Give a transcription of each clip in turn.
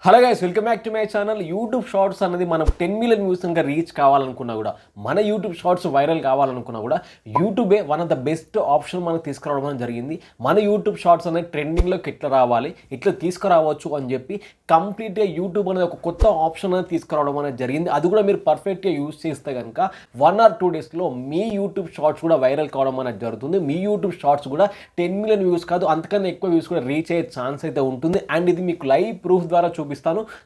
Hello guys, welcome back to my channel. YouTube shorts అనేది మనం 10 million views కనుక reach కావాలనుకున్నా కూడా, మన యూట్యూబ్ షార్ట్స్ వైరల్ కావాలనుకున్నా కూడా యూట్యూబే one of the best option మనకు తీసుకురావడం జరిగింది. మన యూట్యూబ్ షార్ట్స్ అనేది ట్రెండింగ్లోకి ఎట్లా రావాలి, ఎట్లా తీసుకురావచ్చు అని చెప్పి కంప్లీట్గా యూట్యూబ్ అనేది ఒక కొత్త ఆప్షన్ అనేది తీసుకురావడం అనేది జరిగింది. అది కూడా మీరు పర్ఫెక్ట్గా యూజ్ చేస్తే కనుక 1 or 2 డేస్లో మీ యూట్యూబ్ షార్ట్స్ కూడా వైరల్ కావడం అనేది జరుగుతుంది. మీ యూట్యూబ్ షార్ట్స్ కూడా 10 మిలియన్ వ్యూస్ కాదు, అంతకన్నా ఎక్కువ వ్యూస్ కూడా రీచ్ అయ్యే ఛాన్స్ అయితే ఉంటుంది. అండ్ ఇది మీకు లైవ్ ప్రూఫ్ ద్వారా చూపిస్తాను,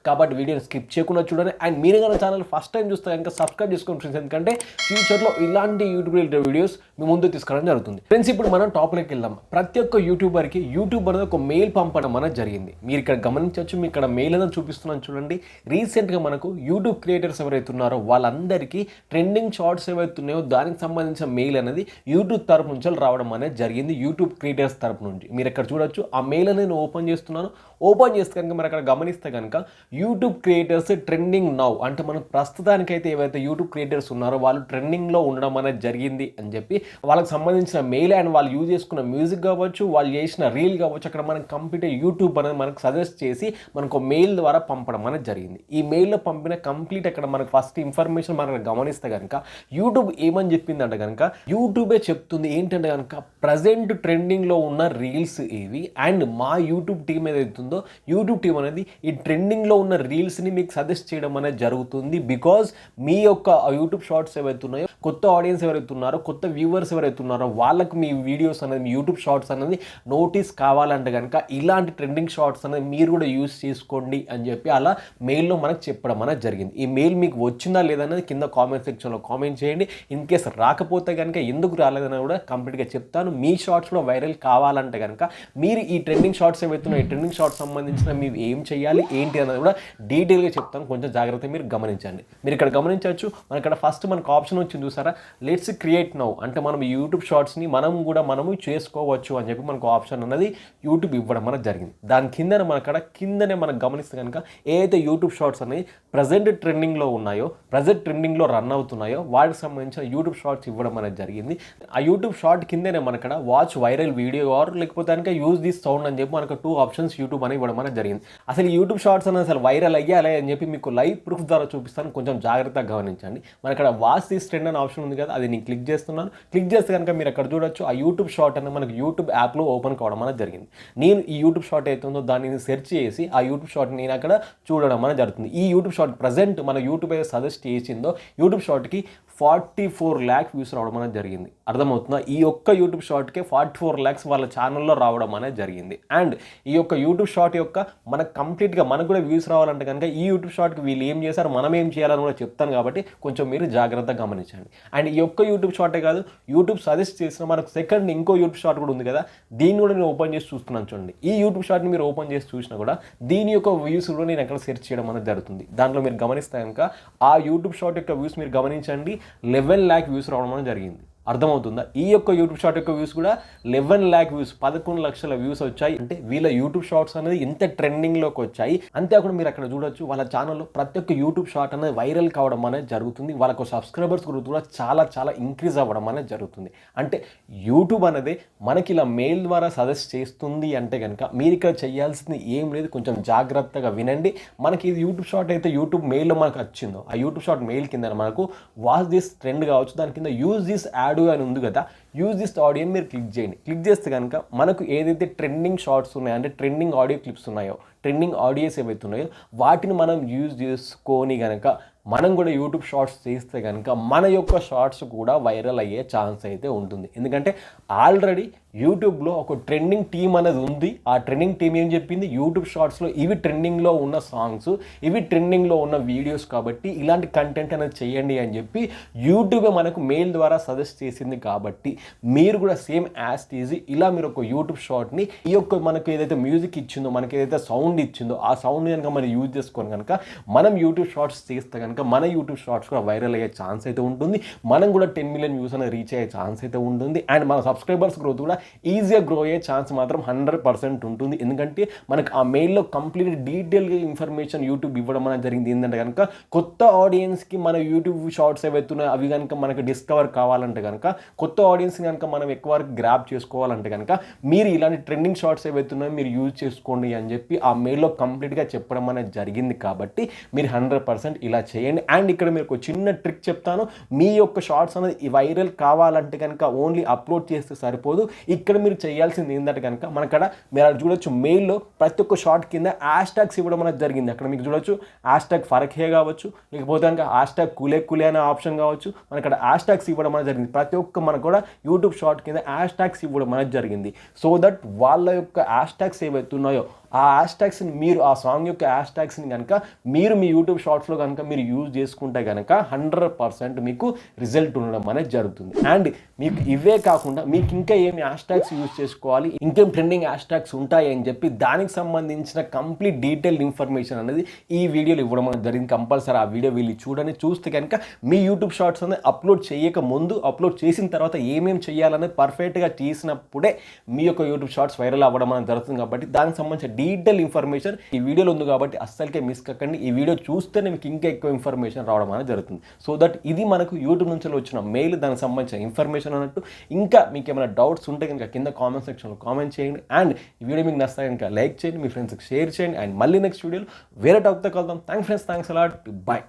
కాబట్టి వీడియోని స్కిప్ చేయకుండా చూడండి. అండ్ మీరు కనుక ఛానల్ ఫస్ట్ టైం చూస్తే కనుక సబ్స్క్రైబ్ చేసుకోండి ఫ్రెండ్స్, ఎందుకంటే ఫ్యూచర్లో ఇలాంటి యూట్యూబ్ రిలేటెడ్ వీడియోస్ మీ ముందు తీసుకురావడం జరుగుతుంది. ఫ్రెండ్స్, ఇప్పుడు మనం టాపిక్కి వెళ్దాం. ప్రతి ఒక్క యూట్యూబర్కి యూట్యూబ్ అనేది ఒక మెయిల్ పంపడం అనేది జరిగింది. మీరు ఇక్కడ గమనించవచ్చు, మీ ఇక్కడ మెయిల్ అనేది చూపిస్తున్నాను చూడండి. రీసెంట్గా మనకు యూట్యూబ్ క్రియేటర్స్ ఎవరైతే ఉన్నారో వాళ్ళందరికీ ట్రెండింగ్ షార్ట్స్ ఏవైతే ఉన్నాయో దానికి సంబంధించిన మెయిల్ అనేది యూట్యూబ్ తరపు నుంచి రావడం అనేది జరిగింది. యూట్యూబ్ క్రియేటర్స్ తరపు నుంచి మీరు ఇక్కడ చూడొచ్చు. ఆ మెయిల్ అనేది నేను ఓపెన్ చేస్తున్నాను. ఓపెన్ చేస్తే కనుక మీరు అక్కడ గమనిస్తే కనుక యూట్యూబ్ క్రియేటర్స్ ట్రెండింగ్ నౌ అంటే మనం ప్రస్తుతానికైతే ఏవైతే యూట్యూబ్ క్రియేటర్స్ ఉన్నారో వాళ్ళు ట్రెండింగ్లో ఉండడం అనేది జరిగింది అని చెప్పి వాళ్ళకి సంబంధించిన మెయిల్ అండ్ వాళ్ళు యూజ్ చేసుకున్న మ్యూజిక్ కావచ్చు, వాళ్ళు చేసిన రీల్ కావచ్చు, అక్కడ మనకు కంప్లీట్ యూట్యూబ్ అనేది మనకు సజెస్ట్ చేసి మనకు మెయిల్ ద్వారా పంపడం అనేది జరిగింది. ఈ మెయిల్లో పంపిన కంప్లీట్ అక్కడ మనకు ఫస్ట్ ఇన్ఫర్మేషన్ మనం గమనిస్తే కనుక యూట్యూబ్ ఏమని చెప్పిందంటే కనుక యూట్యూబే చెప్తుంది ఏంటంటే కనుక ప్రజెంట్ ట్రెండింగ్లో ఉన్న రీల్స్ ఇవి. అండ్ మా యూట్యూబ్ టీం ఏదైతుందో యూట్యూబ్ టీం అనేది ఈ ట్రెండింగ్లో ఉన్న రీల్స్ని మీకు సజెస్ట్ చేయడం అనేది జరుగుతుంది. బికాజ్ మీ యొక్క యూట్యూబ్ షార్ట్స్ ఏవైతే ఉన్నాయో, కొత్త ఆడియన్స్ ఎవరైతే ఉన్నారో, కొత్త వ్యూవర్స్ ఎవరైతే ఉన్నారో వాళ్ళకి మీ వీడియోస్ అనేది, మీ యూట్యూబ్ షార్ట్స్ అనేది నోటీస్ కావాలంటే కనుక ఇలాంటి ట్రెండింగ్ షార్ట్స్ అనేది మీరు కూడా యూజ్ చేసుకోండి అని చెప్పి అలా మెయిల్లో మనకు చెప్పడం అనేది జరిగింది. ఈ మెయిల్ మీకు వచ్చిందా లేదనేది కింద కామెంట్ సెక్షన్లో కామెంట్ చేయండి. ఇన్ కేస్ రాకపోతే కనుక ఎందుకు రాలేదని కూడా కంప్లీట్గా చెప్తాను. మీ షార్ట్స్ కూడా వైరల్ కావాలంటే కనుక మీరు ఈ ట్రెండింగ్ షార్ట్స్ ఏవైతే ఉన్నాయో, ఈ ట్రెండింగ్ షార్ట్స్ సంబంధించిన మీరు ఏం చేయాలి ఏంటి అన్నది కూడా డీటెయిల్గా చెప్తాను. కొంచెం జాగ్రత్తగా మీరు గమనించండి. మీరు ఇక్కడ గమనించవచ్చు, మన ఇక్కడ ఫస్ట్ మనకు ఆప్షన్ వచ్చింది చూసారా, లెట్స్ క్రియేట్ నౌ అంటే మనం యూట్యూబ్ షార్ట్స్ని మనము చేసుకోవచ్చు అని చెప్పి మనకు ఆప్షన్ అన్నది యూట్యూబ్ ఇవ్వడం అనేది జరిగింది. దాని కిందనే మన అక్కడ కిందనే మనకు గమనిస్తే కనుక ఏదైతే యూట్యూబ్ షార్ట్స్ అనేది ప్రజెంట్ ట్రెండింగ్లో ఉన్నాయో, ప్రజెంట్ ట్రెండింగ్లో రన్ అవుతున్నాయో వాటికి సంబంధించిన యూట్యూబ్ షార్ట్స్ ఇవ్వడం అనేది జరిగింది. ఆ యూట్యూబ్ షార్ట్ కిందనే మన అక్కడ వాచ్ వైరల్ వీడియో ఆర్ లేకపోతే కనుక యూజ్ దిస్ సౌండ్ అని చెప్పి మనకు 2 ఆప్షన్స్ యూట్యూబ్ అని ఇవ్వడం అనేది జరిగింది. అసలు యూట్యూబ్ షార్ట్స్ అనేది అసలు వైరల్ అయ్యాలి అని చెప్పి మీకు లైవ్ ప్రూఫ్ ద్వారా చూపిస్తాను, కొంచెం జాగ్రత్తగా గమనించండి. మన ఇక్కడ వాచ్ దిస్ ట్రెండ్ అనే ఆప్షన్ ఉంది కదా, అది నేను క్లిక్ చేస్తున్నాను. క్లిక్ చేస్తే కనుక మీరు అక్కడ చూడొచ్చు, ఆ యూట్యూబ్ షార్ట్ అనేది మనకు యూట్యూబ్ యాప్లో ఓపెన్ కావడం అనేది జరిగింది. నేను ఈ యూట్యూబ్ షార్ట్ అవుతుందో దాన్ని సెర్చ్ చేసి ఆ యూట్యూబ్ షార్ట్ నేను అక్కడ చూడడం అనేది జరుగుతుంది. ఈ యూట్యూబ్ షార్ట్ ప్రజెంట్ మన యూట్యూబ్ అయితే సజెస్ట్ చేసిందో యూట్యూబ్ షార్ట్కి 44 lakh వ్యూస్ రావడం అనేది జరిగింది. అర్థమవుతుందా? ఈ ఒక్క యూట్యూబ్ షార్ట్కే 44 lakhs వాళ్ళ ఛానల్లో రావడం అనేది జరిగింది. అండ్ ఈ యొక్క యూట్యూబ్ షార్ట్ యొక్క మనకు కంప్లీట్గా మనకు కూడా వ్యూస్ రావాలంటే కనుక ఈ యూట్యూబ్ షార్ట్కి వీళ్ళు ఏం చేశారు, మనం ఏం చేయాలని కూడా చెప్తాను, కాబట్టి కొంచెం మీరు జాగ్రత్తగా గమనించండి. అండ్ ఈ యొక్క యూట్యూబ్ షార్టే కాదు, యూట్యూబ్ సజెస్ట్ చేసిన మనకు సెకండ్ ఇంకో యూట్యూబ్ షార్ట్ కూడా ఉంది కదా, దీన్ని కూడా నేను ఓపెన్ చేసి చూస్తున్నాను చూడండి. ఈ యూట్యూబ్ షార్ట్ని మీరు ఓపెన్ చేసి చూసినా కూడా దీని యొక్క వ్యూస్ కూడా నేను ఎక్కడ సెర్చ్ చేయడం అనేది జరుగుతుంది. దాంట్లో మీరు గమనిస్తే కనుక ఆ యూట్యూబ్ షార్ట్ యొక్క వ్యూస్ మీరు గమనించండి, 11 lakh వ్యూస్ రావడం అనేది జరిగింది. అర్థమవుతుందా? ఈ యొక్క యూట్యూబ్ షార్ట్ యొక్క వ్యూస్ కూడా 11 lakh వ్యూస్, 11 లక్షల వ్యూస్ వచ్చాయి. అంటే వీళ్ళ యూట్యూబ్ షార్ట్స్ అనేది ఎంత ట్రెండింగ్లోకి వచ్చాయి. అంతేకాకుండా మీరు అక్కడ చూడొచ్చు, వాళ్ళ ఛానల్లో ప్రతి ఒక్క యూట్యూబ్ షార్ట్ అనేది వైరల్ కావడం అనేది జరుగుతుంది. వాళ్ళకు సబ్స్క్రైబర్స్ కూడా చాలా ఇంక్రీజ్ అవ్వడం అనేది జరుగుతుంది. అంటే యూట్యూబ్ అనేది మనకి ఇలా మెయిల్ ద్వారా సజెస్ట్ చేస్తుంది అంటే కనుక మీరు ఇక్కడ చేయాల్సింది ఏం లేదు, కొంచెం జాగ్రత్తగా వినండి. మనకి ఇది యూట్యూబ్ షార్ట్ అయితే యూట్యూబ్ మెయిల్లో మనకు వచ్చిందో, ఆ యూట్యూబ్ షార్ట్ మెయిల్ కింద మనకు వాచ్ దిస్ ట్రెండ్ కావచ్చు, దాని కింద యూజ్ దిస్ యాడ్ అని ఉంది కదా, యూజ్ దిస్ ఆడియో మీరు క్లిక్ చేయండి. క్లిక్ చేస్తే కనుక మనకు ఏదైతే ట్రెండింగ్ షార్ట్స్ ఉన్నాయో, అంటే ట్రెండింగ్ ఆడియో క్లిప్స్ ఉన్నాయో, ట్రెండింగ్ ఆడియోస్ ఏవైతే ఉన్నాయో వాటిని మనం యూజ్ చేసుకొని కనుక మనం కూడా యూట్యూబ్ షార్ట్స్ చేస్తే కనుక మన యొక్క షార్ట్స్ కూడా వైరల్ అయ్యే ఛాన్స్ అయితే ఉంటుంది. ఎందుకంటే ఆల్రెడీ యూట్యూబ్లో ఒక ట్రెండింగ్ టీమ్ అనేది ఉంది. ఆ ట్రెండింగ్ టీమ్ ఏం చెప్పింది, యూట్యూబ్ షార్ట్స్లో ఇవి ట్రెండింగ్లో ఉన్న సాంగ్స్, ఇవి ట్రెండింగ్లో ఉన్న వీడియోస్, కాబట్టి ఇలాంటి కంటెంట్ అనేది చేయండి అని చెప్పి యూట్యూబే మనకు మెయిల్ ద్వారా సజెస్ట్ చేసింది. కాబట్టి మీరు కూడా సేమ్ యాజ్ ఈజీ ఇలా మీరు ఒక యూట్యూబ్ షార్ట్ని ఈ యొక్క మనకు ఏదైతే మ్యూజిక్ ఇచ్చిందో, మనకి ఏదైతే సౌండ్ ఇచ్చిందో ఆ సౌండ్ కనుక మనం యూజ్ చేసుకొని కనుక మనం యూట్యూబ్ షార్ట్స్ చేస్తే కనుక కనుక మన యూట్యూబ్ షార్ట్స్ కూడా వైరల్ అయ్యే ఛాన్స్ అయితే ఉంటుంది. మనం కూడా 10 మిలియన్ వ్యూస్ అనేది రీచ్ అయ్యే ఛాన్స్ అయితే ఉంటుంది. అండ్ మన సబ్స్క్రైబర్స్ గ్రోత్ కూడా ఈజీగా గ్రో అయ్యే ఛాన్స్ మాత్రం 100% ఉంటుంది. ఎందుకంటే మనకు ఆ మెయిల్లో కంప్లీట్ డీటెయిల్గా ఇన్ఫర్మేషన్ యూట్యూబ్ ఇవ్వడం అనేది జరిగింది. ఏంటంటే కనుక కొత్త ఆడియన్స్కి మన యూట్యూబ్ షార్ట్స్ ఏవైతున్నాయో అవి కనుక మనకు డిస్కవర్ కావాలంటే కనుక, కొత్త ఆడియన్స్ కనుక మనం ఎక్కువ వరకు గ్రాప్ చేసుకోవాలంటే కనుక మీరు ఇలాంటి ట్రెండింగ్ షార్ట్స్ ఏవైతున్నాయో మీరు యూజ్ చేసుకోండి అని చెప్పి ఆ మెయిల్లో కంప్లీట్గా చెప్పడం అనేది జరిగింది. కాబట్టి మీరు 100% ఇలా చేయండి. అండ్ ఇక్కడ మీరు ఒక చిన్న ట్రిక్ చెప్తాను. మీ యొక్క షార్ట్స్ అనేది వైరల్ కావాలంటే కనుక ఓన్లీ అప్లోడ్ చేస్తే సరిపోదు. ఇక్కడ మీరు చేయాల్సింది ఏంటంటే కనుక మనకడ మీరు చూడొచ్చు మెయిల్లో ప్రతి ఒక్క షార్ట్ కింద హ్యాష్ ట్యాగ్స్ ఇవ్వడం అనేది జరిగింది. అక్కడ మీకు చూడొచ్చు హ్యాష్ ట్యాగ్ ఫరఖే కావచ్చు, లేకపోతే కనుక హ్యాష్ ట్యాగ్ కులే అనే ఆప్షన్ కావచ్చు. మనక్కడ హ్యాష్ ట్యాగ్స్ ఇవ్వడం అనేది జరిగింది. ప్రతి ఒక్క మనకు కూడా యూట్యూబ్ షార్ట్ కింద హ్యాష్ ట్యాగ్స్ ఇవ్వడం అనేది జరిగింది. సో దట్ వాళ్ళ యొక్క హ్యాష్ ట్యాగ్స్ ఏవైతున్నాయో ఆ హ్యాష్ ట్యాగ్స్ని మీరు ఆ సాంగ్ యొక్క హ్యాష్ ట్యాగ్స్ని కనుక మీరు మీ యూట్యూబ్ షార్ట్స్లో కనుక మీరు యూజ్ చేసుకుంటే కనుక 100% మీకు రిజల్ట్ ఉండడం అనేది జరుగుతుంది. అండ్ మీకు ఇవే కాకుండా మీకు ఇంకా ఏమి హ్యాష్ ట్యాగ్స్ యూజ్ చేసుకోవాలి, ఇంకేం ట్రెండింగ్ హ్యాష్ ట్యాగ్స్ ఉంటాయి అని చెప్పి దానికి సంబంధించిన కంప్లీట్ డీటెయిల్డ్ ఇన్ఫర్మేషన్ అనేది ఈ వీడియోలో ఇవ్వడం అనేది జరిగింది. కంపల్సరీ ఆ వీడియో వీళ్ళు చూడండి. చూస్తే కనుక మీ యూట్యూబ్ షార్ట్స్ అనేది అప్లోడ్ చేయక ముందు, అప్లోడ్ చేసిన తర్వాత ఏమేమి చేయాలనేది పర్ఫెక్ట్గా చేసినప్పుడే మీ యొక్క యూట్యూబ్ షార్ట్స్ వైరల్ అవ్వడం అనేది జరుగుతుంది. కాబట్టి దానికి సంబంధించిన డీటెయిల్ ఇన్ఫర్మేషన్ ఈ వీడియోలో ఉంది కాబట్టి అస్సలకే మిస్ కాకండి. ఈ వీడియో చూస్తేనే మీకు ఇంకా ఎక్కువ ఇన్ఫర్మేషన్ రావడం అనేది జరుగుతుంది. సో దట్ ఇది మనకు యూట్యూబ్ నుంచి వచ్చిన మెయిల్, దానికి సంబంధించిన ఇన్ఫర్మేషన్ అన్నట్టు. ఇంకా మీకు ఏమైనా డౌట్స్ ఉంటే కనుక కింద కామెంట్ సెక్షన్లో కామెంట్ చేయండి. అండ్ ఈ వీడియో మీకు నచ్చితే కనుక లైక్ చేయండి, మీ ఫ్రెండ్స్కి షేర్ చేయండి. అండ్ మళ్ళీ నెక్స్ట్ వీడియోలో వేరే టాపిక్తో కలుద్దాం. Thanks friends, thanks a lot, bye.